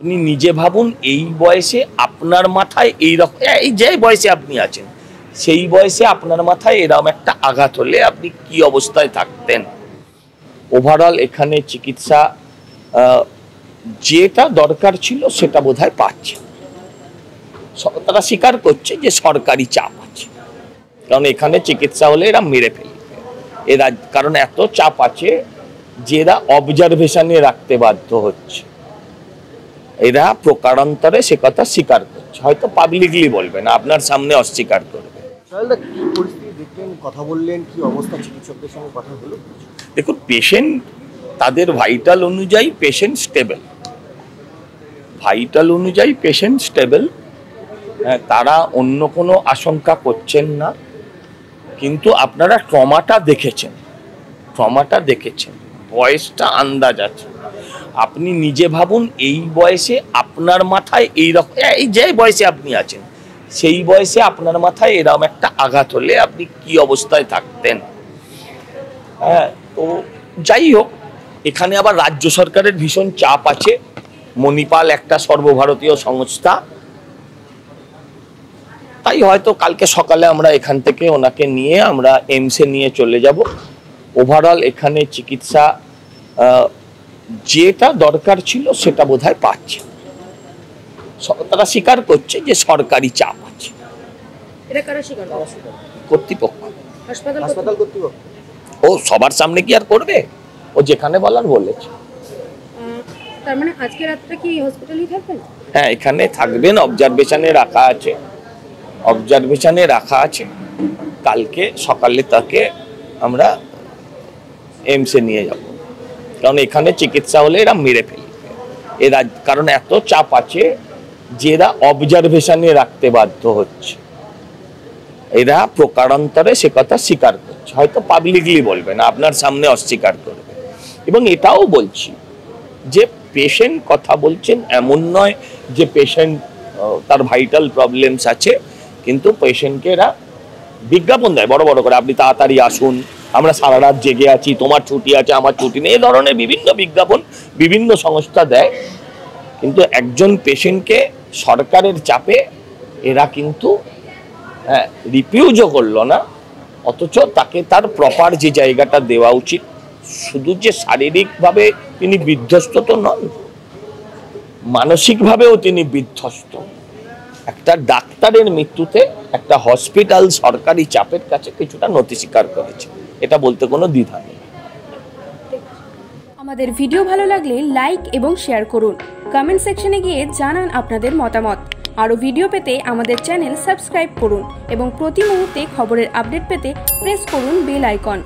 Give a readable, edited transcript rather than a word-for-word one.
আপনি নিজে ভাবুন, এই বয়সে আপনার মাথায় এই রকম, এই যে বয়সে আপনি আছেন সেই বয়সে আপনার মাথায় এরকম একটা আঘাত হলে আপনি কি অবস্থায় থাকতেন। ওভারঅল এখানে চিকিৎসা যেটা দরকার ছিল সেটা বোধহয় পাচ্ছে। তারা স্বীকার করছে যে সরকারি চাপ আছে, কারণ এখানে চিকিৎসা হলে এরা মেরে ফেলবে এরা, কারণ এত চাপ আছে যে এরা অবজারভেশনে রাখতে বাধ্য হচ্ছে। এরা প্রকারান্তরে সে কথা স্বীকার করছে, হয়তো পাবলিকলি বলবে না, আপনার সামনে অস্বীকার করবে। কথা বললেন, কি অবস্থা, চিকিৎসকদের সঙ্গে কথা হলো? দেখুন, পেশেন্ট তাদের ভাইটাল অনুযায়ী পেশেন্ট স্টেবল, তারা অন্য কোনো আশঙ্কা করছেন না। কিন্তু আপনারা ট্রমাটা দেখেছেন, বয়সটা আন্দাজ আছে। আপনি নিজে ভাবুন, এই বয়সে আপনার মাথায় এই রকম, এই যে বয়সে আপনি আছেন সেই বয়সে আপনার মাথায় এরকম একটা আঘাত হলে আপনি কি অবস্থায় থাকতেন। তো যাই হোক, এখানে আবার রাজ্য সরকারের ভীষণ চাপ আছে। মণিপাল একটা সর্বভারতীয় সংস্থা, তাই হয়তো কালকে সকালে আমরা এখান থেকে ওনাকে নিয়ে আমরা এইমসে নিয়ে চলে যাব। ওভারঅল এখানে চিকিৎসা যেটা দরকার ছিল সেটা বোধহয় পাচ্ছে। তারা স্বীকার করছে যে সরকারি চাপ আছে। কর্তৃপক্ষ, হাসপাতাল কর্তৃপক্ষ। ও সবার সামনে কি আর করবে, ও যেখানে বলার বলেছে। তার মানে আজকে রাতটা কি হসপিটালেই থাকবেন? হ্যাঁ, এখানে থাকবেন, অবজারভেশনে রাখা আছে। কালকে সকালে তাকে আমরা এইমসে নিয়ে যাব, কারণ এখানে চিকিৎসা হলে এরা মেরে ফেলবে এরা, কারণ এত চাপ আছে যে এরা অবজারভেশনে রাখতে বাধ্য হচ্ছে। এরা প্রকারান্তরে সে কথা স্বীকার করছে, হয়তো পাবলিকলি বলবে না, আপনার সামনে অস্বীকার করবে। এবং এটাও বলছি যে পেশেন্ট কথা বলছেন, এমন নয় যে পেশেন্ট তার ভাইটাল প্রবলেমস আছে, কিন্তু পেশেন্টকে এরা বিজ্ঞাপন দেয় বড় বড় করে, আপনি তাড়াতাড়ি আসুন, আমরা সারা রাত জেগে আছি, তোমার ছুটি আছে আমার ছুটি নেই, এই ধরনের বিভিন্ন বিজ্ঞাপন বিভিন্ন সংস্থা দেয়। কিন্তু একজন পেশেন্টকে সরকারের চাপে এরা কিন্তু রিফিউজও করলো না, অথচ তাকে তার প্রপার যে জায়গাটা দেওয়া উচিত। শুধু যে শারীরিকভাবে তিনি বিধ্বস্ত তো নন, মানসিকভাবেও তিনি বিধ্বস্ত। একটা ডাক্তারের মৃত্যুতে একটা হসপিটাল সরকারি চাপের কাছে কিছুটা নতি স্বীকার করেছে, এটা বলতে কোনো দ্বিধা নেই। আমাদের ভিডিও ভালো লাগলে লাইক এবং শেয়ার করুন, কমেন্ট সেকশনে গিয়ে জানান আপনাদের মতামত। আরও ভিডিও পেতে আমাদের চ্যানেল সাবস্ক্রাইব করুন এবং প্রতি মুহূর্তে খবরের আপডেট পেতে প্রেস করুন বেল আইকন।